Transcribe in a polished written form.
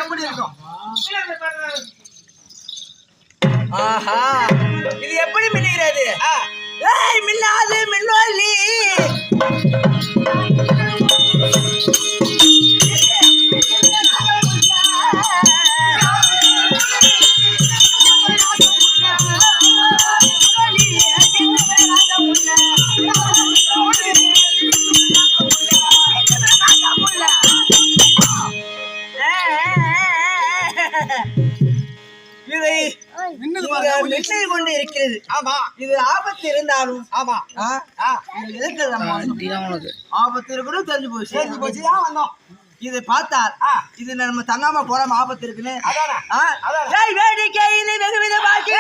எப்படி இருக்கும்? ஆஹா, இது எப்படி மின்னுகிறது? ஏய் மின்னாது மின்னொலி கொண்டு இருக்கிறது. ஆமா, இது ஆபத்து இருந்தாலும் ஆமா, ஆபத்து இருக்கணும் தெரிஞ்சு போச்சு. தெரிஞ்சு போச்சுதான் வந்தோம். இதை பார்த்தால் இது நம்ம தங்காம போறாம ஆபத்து இருக்குன்னு அதானே வேடிக்கையில் வெகுவித பாக்கி